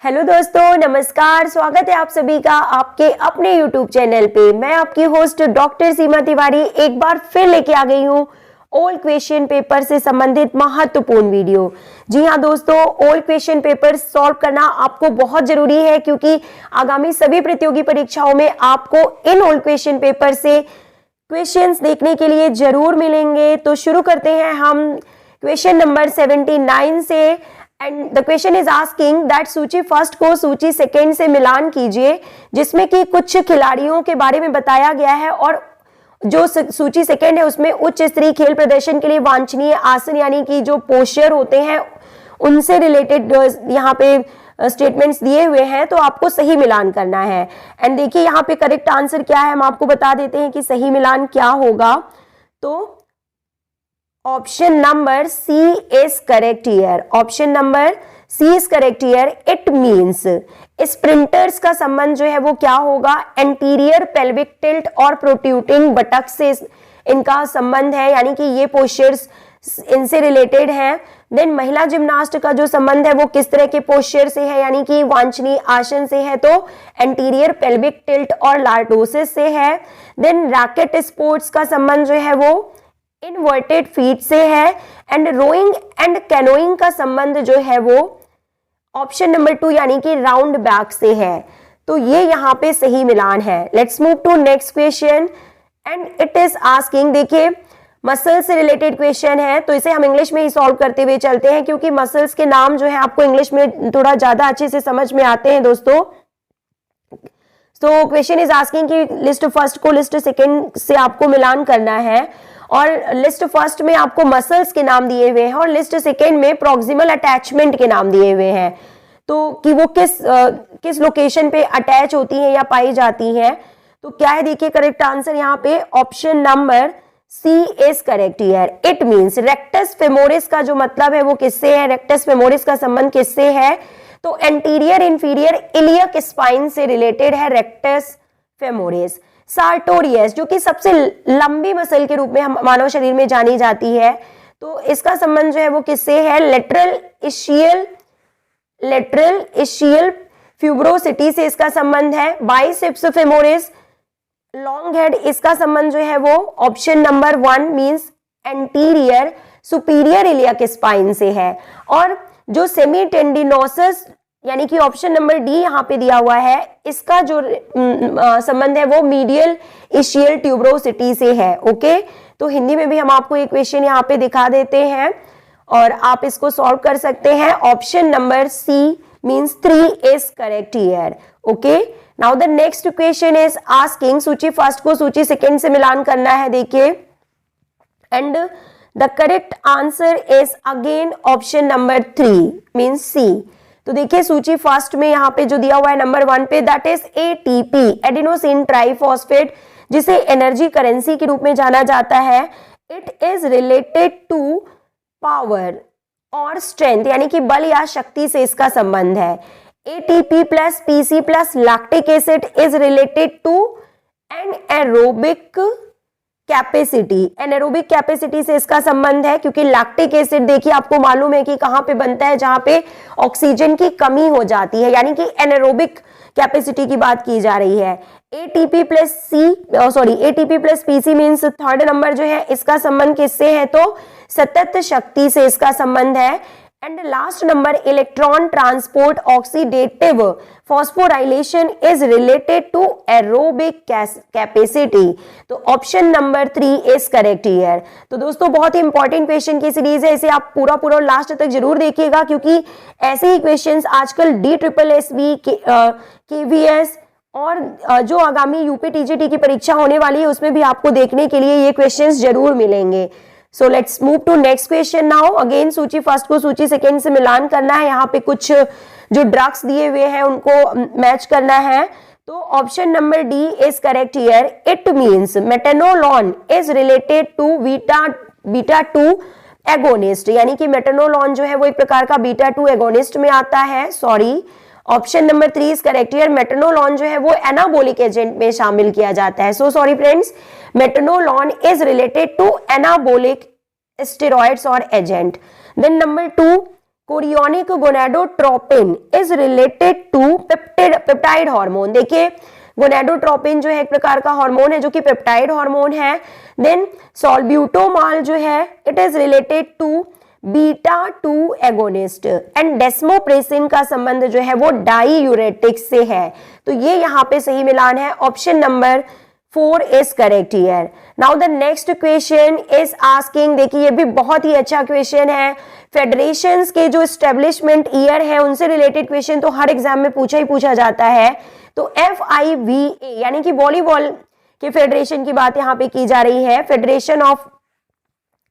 Hello दोस्तों, नमस्कार। स्वागत है आप सभी का आपके अपने YouTube चैनल पे। मैं आपकी होस्ट डॉक्टर सीमा तिवारी एक बार फिर लेके आ गई हूँ ओल्ड क्वेश्चन पेपर से संबंधित महत्वपूर्ण वीडियो। जी हाँ दोस्तों, ओल्ड क्वेश्चन पेपर सॉल्व करना आपको बहुत जरूरी है क्योंकि आगामी सभी प्रतियोगी परीक्षाओं में आपको इन ओल्ड क्वेश्चन पेपर से क्वेश्चंस देखने के लिए जरूर मिलेंगे। तो शुरू करते हैं हम क्वेश्चन नंबर 79 से। And the question is asking that सूची फर्स्ट को सूची सेकेंड से मिलान कीजिए, जिसमें कि कुछ खिलाड़ियों के बारे में बताया गया है और जो सूची सेकेंड है उसमें उच्च स्तरीय खेल प्रदर्शन के लिए वांछनीय आसन यानी कि जो पोस्चर होते हैं उनसे रिलेटेड यहाँ पे स्टेटमेंट्स दिए हुए हैं। तो आपको सही मिलान करना है। एंड देखिए यहाँ पे करेक्ट आंसर क्या है, हम आपको बता देते हैं कि सही मिलान क्या होगा। तो option number C is correct here. Option number C is correct here. It means sprinters का संबंध जो है वो क्या होगा, एंटीरियर पेल्विक टिल्ट और प्रोट्रूडिंग बटक से इनका संबंध है, यानी कि ये पोस्चर्स इनसे रिलेटेड हैं। देन महिला जिम्नास्ट का जो संबंध है वो किस तरह के पोस्चर से है, यानी कि वांछनीय आसन से है, तो एंटीरियर पेल्विक टिल्ट और लार्डोसिस से है। देन रैकेट स्पोर्ट्स का संबंध जो है वो इनवर्टेड फीट से है। एंड रोइंग एंड कैनोइंग का संबंध जो है वो ऑप्शन नंबर 2 यानी कि राउंड बैक से है। तो ये यहाँ पे सही मिलान है। Let's move to next question and it is asking, देखिए मसल्स से रिलेटेड क्वेश्चन है तो इसे हम इंग्लिश में ही सॉल्व करते हुए चलते हैं क्योंकि मसल्स के नाम जो है आपको इंग्लिश में थोड़ा ज्यादा अच्छे से समझ में आते हैं दोस्तों। तो क्वेश्चन इज आस्किंग कि लिस्ट फर्स्ट को लिस्ट सेकेंड से आपको मिलान करना है और लिस्ट फर्स्ट में आपको मसल्स के नाम दिए हुए हैं और लिस्ट सेकेंड में प्रॉक्सिमल अटैचमेंट के नाम दिए हुए हैं, तो कि वो किस लोकेशन पे अटैच होती हैं या पाई जाती हैं। तो क्या है, देखिए करेक्ट आंसर यहाँ पे option number C is correct here. It means rectus femoris का जो मतलब है वो किससे है, रेक्टस फेमोरिस का संबंध किससे है, तो एंटीरियर इंफीरियर इलियक स्पाइन से रिलेटेड है रेक्टस फेमोरिस। सार्टोरियस जो कि सबसे लंबी मसल के रूप में हम मानव शरीर में जानी जाती है, तो इसका संबंध जो है वो किससे है, लेटरल इशियल फ्यूब्रोसिटी से इसका संबंध है। बाइसेप्स फेमोरिस लॉन्ग हेड, इसका संबंध जो है वो option number 1 means anterior superior iliac spine से है। और जो सेमी टेंडिनोसस यानी कि ऑप्शन नंबर डी यहाँ पे दिया हुआ है, इसका जो संबंध है वो मीडियल इशियल ट्यूब्रोसिटी से है। ओके, तो हिंदी में भी हम आपको एक क्वेश्चन यहाँ पे दिखा देते हैं और आप इसको सॉल्व कर सकते हैं। Option number C means 3 is correct here. Okay, now the next question is asking सूची फर्स्ट को सूची सेकेंड से मिलान करना है, देखिए। And the correct answer is again option number 3 means C. तो देखिए सूची फर्स्ट में यहाँ पे जो दिया हुआ है नंबर 1 पे, that is ATP adenosine triphosphate, जिसे एनर्जी करेंसी के रूप में जाना जाता है। It is related to power और स्ट्रेंथ यानी कि बल या शक्ति से इसका संबंध है। ATP plus PC plus lactic acid is related to anaerobic capacity. Anaerobic capacity से इसका संबंध है क्योंकि लैक्टिक एसिड देखिए आपको मालूम है कि कहां पे बनता है, जहां पे ऑक्सीजन की कमी हो जाती है, यानी कि एनारोबिक कैपेसिटी की बात की जा रही है। ATP plus PC means third number जो है इसका संबंध किससे है, तो सतत शक्ति से इसका संबंध है। And last number electron transport oxidative phosphorylation is related to aerobic capacity. तो option number 3 is correct here. तो दोस्तों बहुत ही इंपॉर्टेंट क्वेश्चन की सीरीज है, इसे आप पूरा लास्ट तक जरूर देखिएगा क्योंकि ऐसे ही क्वेश्चंस आजकल DSSB KVS और जो आगामी यूपी टीजीटी की परीक्षा होने वाली है उसमें भी आपको देखने के लिए ये क्वेश्चंस जरूर मिलेंगे। So let's move to next question now. Again सूची फर्स्ट को सूची सेकेंड से मिलान करना है, यहाँ पे कुछ जो ड्रग्स दिए हुए हैं उनको मैच करना है। तो option number D is correct here. It means metenolone is related to beta 2 agonist, यानी कि मेटेनोलॉन जो है वो एक प्रकार का बीटा 2 एगोनिस्ट में आता है। Sorry, option number 3 is correct here. Metenolone जो है वो एनाबोलिक एजेंट में शामिल किया जाता है। So sorry friends, metenolone is related to anabolic steroids और agent. Then number 2 chorionic gonadotropin is related to peptide hormone. देखिए गोनेडोट्रोपिन जो है एक प्रकार का हार्मोन है जो कि पेप्टाइड हार्मोन है। देन सॉल्ब्यूटामॉल जो है it is related to beta 2 agonist and desmopressin का संबंध जो है वो डाईयूरेटिक्स से है। तो ये यहाँ पे सही मिलान है, option number 4 is correct here. Now the next question is asking, देखिए ये भी बहुत ही अच्छा क्वेश्चन है, फेडरेशंस के जो एस्टेब्लिशमेंट ईयर है उनसे रिलेटेड क्वेश्चन तो हर एग्जाम में पूछा ही पूछा जाता है। तो FIVA यानी कि वॉलीबॉल के फेडरेशन की बात यहाँ पे की जा रही है, फेडरेशन ऑफ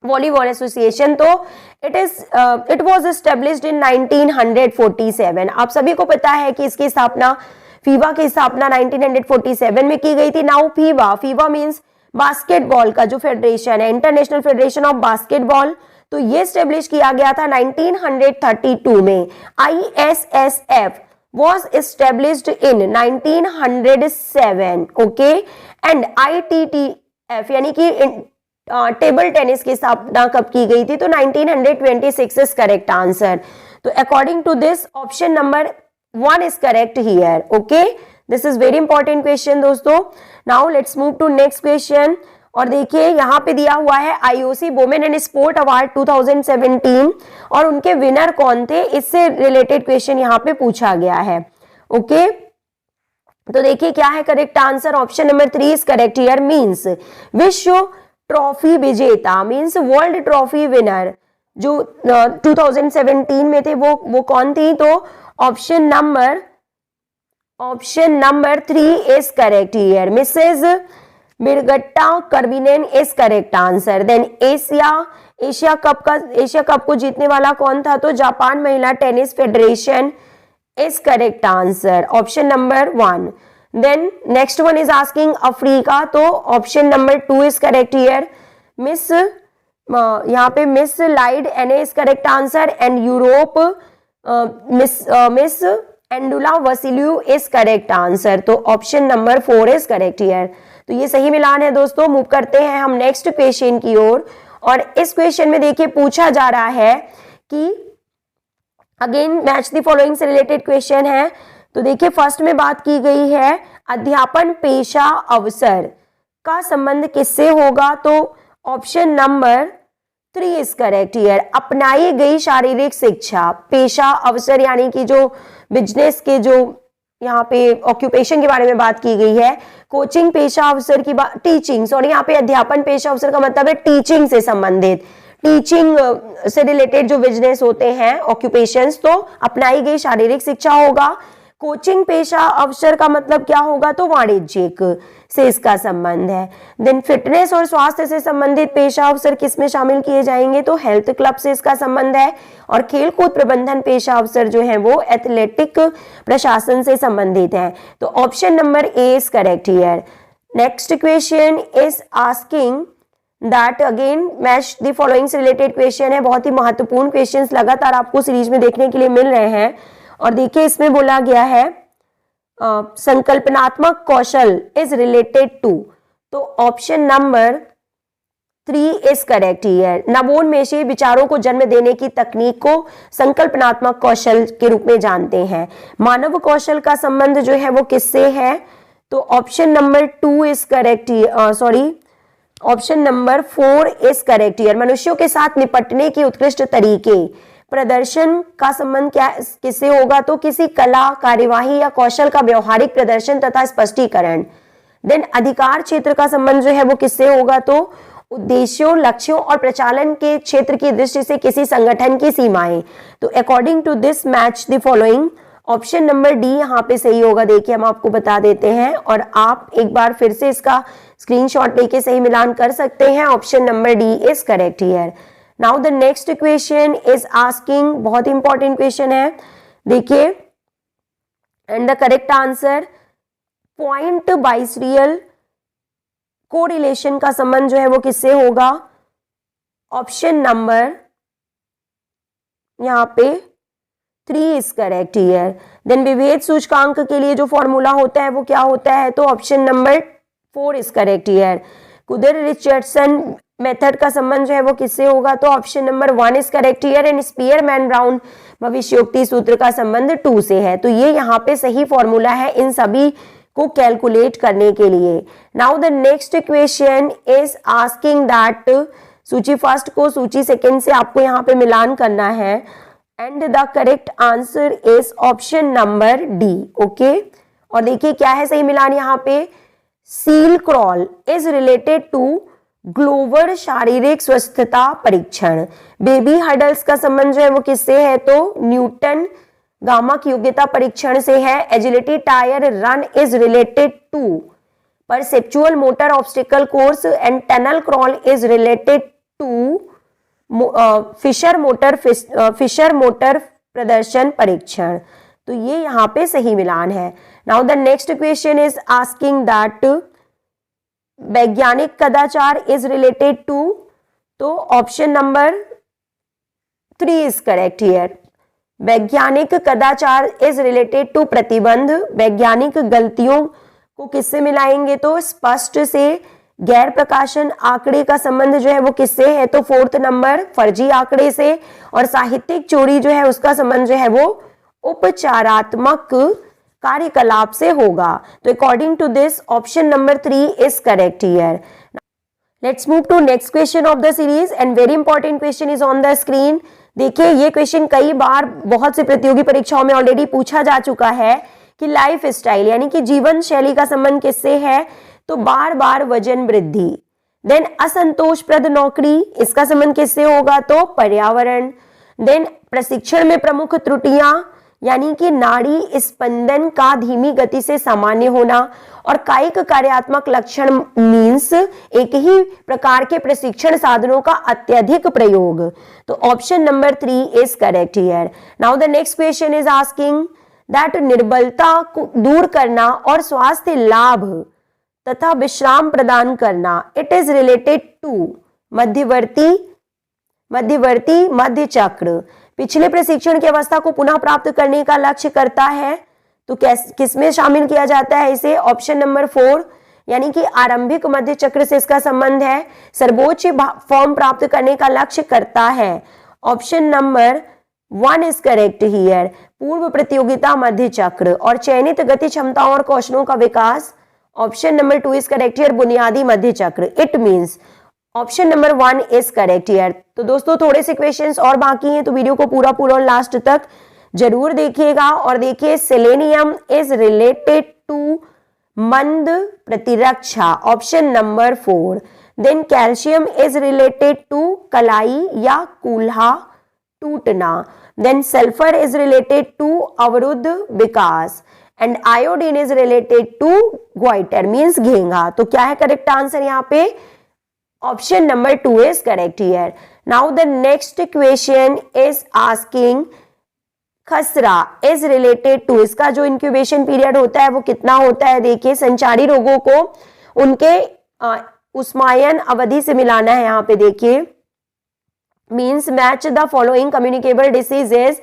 वॉलीबॉल एसोसिएशन। तो इट वाज एस्टेब्लिश्ड इन 1947। आप सभी को पता है कि इसकी स्थापना, फीवा की स्थापना 1947 में की गई थी। नाउ फीवा मींस बास्केटबॉल का जो फेडरेशन है, इंटरनेशनल फेडरेशन ऑफ बास्केटबॉल, तो ये एस्टेब्लिश किया गया था 1932 में। ISSF was established in 1907, okay, and ITTF यानी कि टेबल टेनिस की स्थापना कब की गई थी, तो 1926 इज करेक्ट आंसर। तो according to this option number 1 is correct here, okay. This is very important question दोस्तों। Now let's move to next question. और देखिए यहाँ पे दिया हुआ है IOC women and sport award 2017 और उनके विनर कौन थे, इससे रिलेटेड क्वेश्चन यहाँ पे पूछा गया है, ओके। तो देखिए क्या है correct answer, option number 3 is correct here. Means विश्व ट्रॉफी विजेता, मींस वर्ल्ड ट्रॉफी विनर जो 2017 में थे वो कौन थी, तो option number 3 is correct here, mrs Birgitta Kervinen is correct answer. Then Asia cup को जीतने वाला कौन था, तो जापान महिला tennis federation is correct answer, option number 1। Then next one is asking Africa, तो option number 2 is correct here. Miss यहाँ पे miss Laide Ane is correct answer and Europe miss Andoula Vasiliou is correct answer, तो option number 4 is correct here. तो ये सही मिलान है दोस्तों। मूव करते हैं हम नेक्स्ट क्वेश्चन की ओर। और इस क्वेश्चन में देखिए पूछा जा रहा है कि अगेन मैच द फॉलोइंग से रिलेटेड क्वेश्चन है। तो देखिए फर्स्ट में बात की गई है अध्यापन पेशा अवसर का संबंध किससे होगा, तो option number 3 is correct here. अपनाई गई शारीरिक शिक्षा, पेशा अवसर यानी कि जो बिजनेस के जो यहाँ पे ऑक्यूपेशन के बारे में बात की गई है, कोचिंग पेशा अवसर की बात, टीचिंग सॉरी, यहाँ पे अध्यापन पेशा अवसर का मतलब है टीचिंग से संबंधित, टीचिंग से रिलेटेड जो बिजनेस होते हैं ऑक्यूपेशंस, तो अपनाई गई शारीरिक शिक्षा होगा। कोचिंग पेशा अवसर का मतलब क्या होगा, तो वाणिज्यिक से इसका संबंध है। देन फिटनेस और स्वास्थ्य से संबंधित पेशा अवसर किसमें शामिल किए जाएंगे, तो हेल्थ क्लब से इसका संबंध है। और खेलकूद प्रबंधन पेशा अवसर जो है वो एथलेटिक प्रशासन से संबंधित है, तो option number A is correct here. Next question is asking that again match the following से रिलेटेड क्वेश्चन है, बहुत ही महत्वपूर्ण क्वेश्चंस लगातार आपको सीरीज में देखने के लिए मिल रहे हैं। और देखिए इसमें बोला गया है संकल्पनात्मक कौशल इज रिलेटेड टू, तो option number 3 is correct here. नवोन्मेषी विचारों को जन्म देने की तकनीक को संकल्पनात्मक कौशल के रूप में जानते हैं। मानव कौशल का संबंध जो है वो किससे है, तो option number 2 is correct, option number 4 is correct here. मनुष्यों के साथ निपटने के उत्कृष्ट तरीके, प्रदर्शन का संबंध क्या किससे होगा, तो किसी कला, कार्यवाही या कौशल का व्यवहारिक प्रदर्शन तथा स्पष्टीकरण। देन अधिकार क्षेत्र का संबंध जो है वो किससे होगा, तो उद्देश्यों, लक्ष्यों और प्रचालन के क्षेत्र की दृष्टि से किसी संगठन की सीमाएं। तो according to this match the following, option number D यहाँ पे सही होगा। देखिए हम आपको बता देते हैं और आप एक बार फिर से इसका स्क्रीनशॉट लेके सही मिलान कर सकते हैं, option number D is correct here. Now the next question is asking, बहुत इंपॉर्टेंट क्वेश्चन है, देखिए and the correct answer, point biserial correlation का संबंध जो है वो किससे होगा, ऑप्शन नंबर यहाँ पे 3 इज करेक्ट हियर। देन विभेद सूचकांक के लिए जो फॉर्मूला होता है वो क्या होता है, तो option number 4 is correct here. Kuder Richardson method का संबंध जो है वो किससे होगा, तो option number 1 is correct here. And Spearman Brown भविष्योक्ति सूत्र का संबंध 2 से है। तो ये यहाँ पे सही फॉर्मूला है इन सभी को कैलकुलेट करने के लिए। Now the next equation is asking that सूची फर्स्ट को सूची सेकंड से आपको यहाँ पे मिलान करना है। And the correct answer is option number D. Okay, और देखिए क्या है सही मिलान यहाँ पे, seal crawl is related to global शारीरिक स्वस्थता परीक्षण। बेबी हडल्स का संबंध जो है वो किससे है, तो न्यूटन गामक योग्यता परीक्षण से है। Agility tyre run is related to perceptual motor obstacle course. And tunnel crawl is related to Fisher motor प्रदर्शन परीक्षण। तो ये यहाँ पे सही मिलान है। Now the next question is asking that वैज्ञानिक कदाचार इज रिलेटेड टू, तो option number 3 is correct here. वैज्ञानिक कदाचार इज रिलेटेड टू प्रतिबंध। वैज्ञानिक गलतियों को किससे मिलाएंगे, तो स्पष्ट से। गैर प्रकाशन आंकड़े का संबंध जो है वो किससे है, तो 4th नंबर फर्जी आंकड़े से। और साहित्यिक चोरी जो है उसका संबंध जो है वो उपचारात्मक कार्यकलाप से होगा। तो according to this option number 3 is correct here. Let's move to next question of the series and very important question is on the screen. देखिए ये क्वेश्चन कई बार बहुत से प्रतियोगी परीक्षाओं में ऑलरेडी पूछा जा चुका है कि लाइफ स्टाइल यानी कि जीवन शैली का संबंध किससे है, तो बार बार वजन वृद्धि। देन असंतोषप्रद नौकरी, इसका संबंध किससे होगा, तो पर्यावरण। देन प्रशिक्षण में प्रमुख त्रुटियां यानी कि नाड़ी स्पंदन का धीमी गति से सामान्य होना। और कायिक कार्यात्मक लक्षण मीन्स एक ही प्रकार के प्रशिक्षण साधनों का अत्यधिक प्रयोग। तो option number 3 is correct here. Now the next question is asking that निर्बलता को दूर करना और स्वास्थ्य लाभ तथा विश्राम प्रदान करना, इट इज रिलेटेड टू मध्य चक्र। पिछले प्रशिक्षण की अवस्था को पुनः प्राप्त करने का लक्ष्य करता है। तो किसमें शामिल किया जाता है इसे, ऑप्शन नंबर 4 यानी कि आरंभिक मध्य चक्र से इसका संबंध है। सर्वोच्च फॉर्म प्राप्त करने का लक्ष्य करता है। Option number 1 is correct here. पूर्व प्रतियोगिता मध्य चक्र और चयनित गति क्षमताओं और कौशलों का विकास, option number 2 is correct here. बुनियादी मध्य चक्र, it means option number 1 is correct here. तो दोस्तों थोड़े से क्वेश्चंस और बाकी हैं, तो वीडियो को पूरा और लास्ट तक जरूर देखिएगा। और देखिए सेलेनियम इज रिलेटेड टू मंद प्रतिरक्षा, option number 4। Then calcium is related to कलाई या कूल्हा टूटना। Then sulphur is related to अवरुद्ध विकास। And iodine is related to goitre means घेंगा। तो क्या है करेक्ट आंसर यहाँ पे, option number 2 is correct here. Now the next question is asking खसरा इज रिलेटेड टू, इसका जो इंक्यूबेशन पीरियड होता है वो कितना होता है। देखिए संचारी रोगों को उनके उस्मायन अवधि से मिलाना है यहाँ पे। देखिए means match the following communicable diseases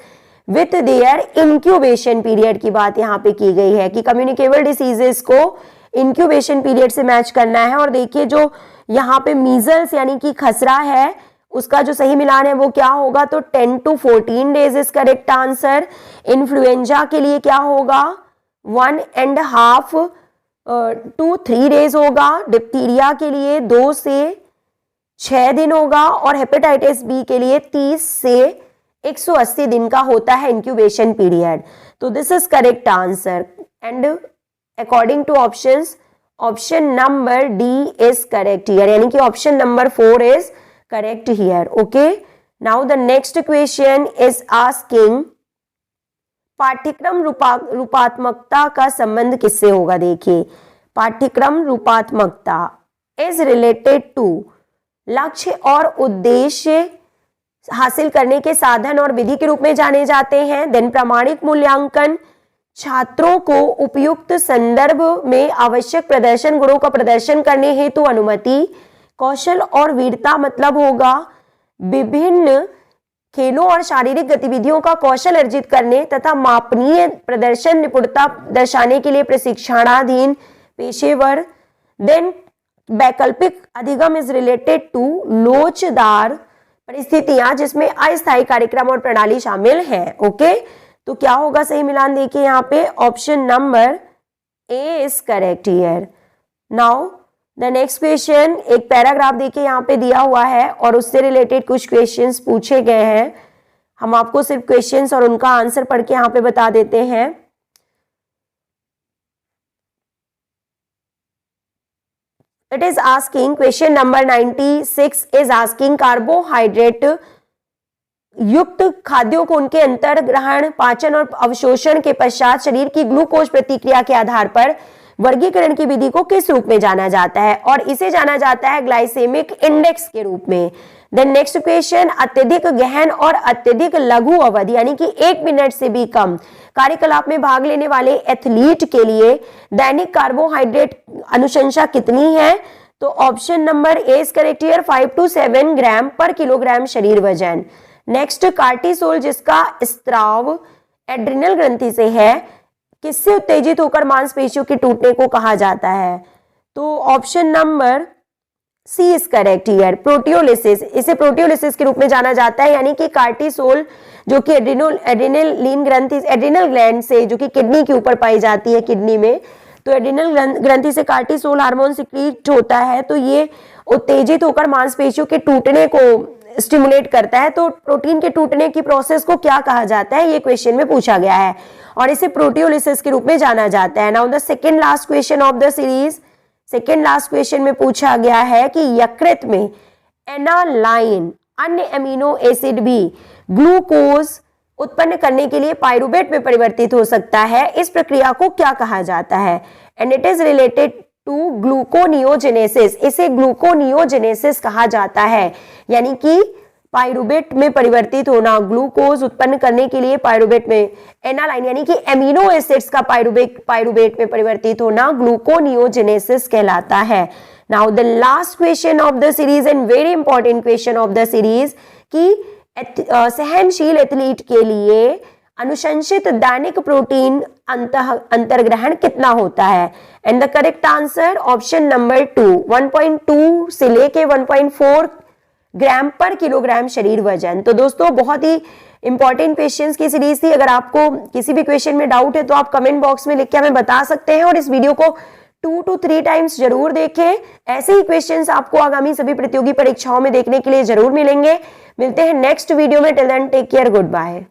with their incubation period की बात यहाँ पे की गई है कि कम्युनिकेबल डिसीजेस को इंक्यूबेशन पीरियड से मैच करना है। और देखिए जो यहाँ पे मीजल्स यानी कि खसरा है उसका जो सही मिलान है वो क्या होगा, तो 10 to 14 days is correct answer. Influenza के लिए क्या होगा, 1.5 to 3 डेज होगा। डिप्थीरिया के लिए 2 से 6 दिन होगा। और हेपेटाइटिस बी के लिए 30 से 180 दिन का होता है इंक्यूबेशन पीरियड। तो this is correct answer and according two options option number D is correct here, यानी कि option number 4 is correct here. Okay, now the next question is asking पाठ्यक्रम रूपात्मकता का संबंध किससे होगा। देखिए पाठ्यक्रम रूपात्मकता इज रिलेटेड टू लक्ष्य और उद्देश्य हासिल करने के साधन और विधि के रूप में जाने जाते हैं। देन प्रामाणिक मूल्यांकन छात्रों को उपयुक्त संदर्भ में आवश्यक प्रदर्शन गुणों का प्रदर्शन करने हेतु अनुमति। कौशल और वीरता मतलब होगा विभिन्न खेलों और शारीरिक गतिविधियों का कौशल अर्जित करने तथा मापनीय प्रदर्शन निपुणता दर्शाने के लिए प्रशिक्षणाधीन पेशेवर। देन वैकल्पिक अधिगम इज रिलेटेड टू लोचदार परिस्थितियां जिसमें अस्थायी कार्यक्रम और प्रणाली शामिल है। ओके, तो क्या होगा सही मिलान? देखिए यहाँ पे option number A is correct here. Now the next question, एक पैराग्राफ देखिए यहाँ पे दिया हुआ है और उससे रिलेटेड कुछ क्वेश्चंस पूछे गए हैं। हम आपको सिर्फ क्वेश्चंस और उनका आंसर पढ़ के यहाँ पे बता देते हैं। It is asking, question number 96 is asking, carbohydrate युक्त खाद्यों को उनके अंतर्ग्रहण, पाचन और अवशोषण के पश्चात शरीर की ग्लूकोज प्रतिक्रिया के आधार पर वर्गीकरण की विधि को किस रूप में जाना जाता है? और इसे जाना जाता है ग्लाइसेमिक इंडेक्स के रूप में। देन नेक्स्ट क्वेश्चन, अत्यधिक गहन और अत्यधिक लघु अवधि यानी कि 1 मिनट से भी कम कार्यकलाप में भाग लेने वाले एथलीट के लिए दैनिक कार्बोहाइड्रेट अनुशंसा कितनी है? तो option number A is correct here, 5 to 7 ग्राम पर किलोग्राम शरीर वजन। नेक्स्ट, कार्टिसोल जिसका स्त्राव एड्रिनल ग्रंथि से है, किससे उत्तेजित होकर मांसपेशियों के टूटने को कहा जाता है? तो option number C is correct here, proteolysis. इसे प्रोटियोलिसिस के रूप में जाना जाता है, यानी कि कार्टिसोल जो कि एड्रिनल ग्रंथि, एड्रिनल ग्लैंड से, जो कि किडनी के ऊपर पाई जाती है, किडनी में, तो एड्रिनल ग्रंथि से कार्टिसोल हार्मोन सिक्रीट होता है, तो ये उत्तेजित होकर मांसपेशियों के टूटने को स्टिमुलेट करता है। तो प्रोटीन के टूटने की प्रोसेस को क्या कहा जाता है, ये क्वेश्चन में पूछा गया है और इसे प्रोटियोलिसिस के रूप में जाना जाता है। Now the second last question of the series, second last question में पूछा गया है कि यकृत में एनालाइन अन्य अमीनो एसिड भी ग्लूकोज उत्पन्न करने के लिए पाइरुवेट में परिवर्तित हो सकता है, इस प्रक्रिया को क्या कहा जाता है? And it is related to gluconeogenesis. इसे ग्लूकोनियोजेनेसिस कहा जाता है, यानी कि पाइरुवेट में परिवर्तित होना, ग्लूकोज उत्पन्न करने के लिए पाइरुवेट में एनालाइन यानी कि एमिनो एसिड्स का पाइरुवेट में परिवर्तित होना ग्लूकोनियोजेनेसिस कहलाता है। Now the last question of the series and very important question of the series कि सहनशील एथलीट के लिए अनुशंसित दैनिक प्रोटीन अंतर्ग्रहण कितना होता है? And the correct answer option number 2, 1.2 से लेके 1.4 ग्राम पर किलोग्राम शरीर वजन। तो दोस्तों बहुत ही इंपॉर्टेंट क्वेश्चंस की सीरीज थी। अगर आपको किसी भी क्वेश्चन में डाउट है तो आप कमेंट बॉक्स में लिख के हमें बता सकते हैं और इस वीडियो को 2 to 3 टाइम्स जरूर देखें। ऐसे ही क्वेश्चंस आपको आगामी सभी प्रतियोगी परीक्षाओं में देखने के लिए जरूर मिलेंगे। मिलते हैं नेक्स्ट वीडियो में। Till then take care, good bye.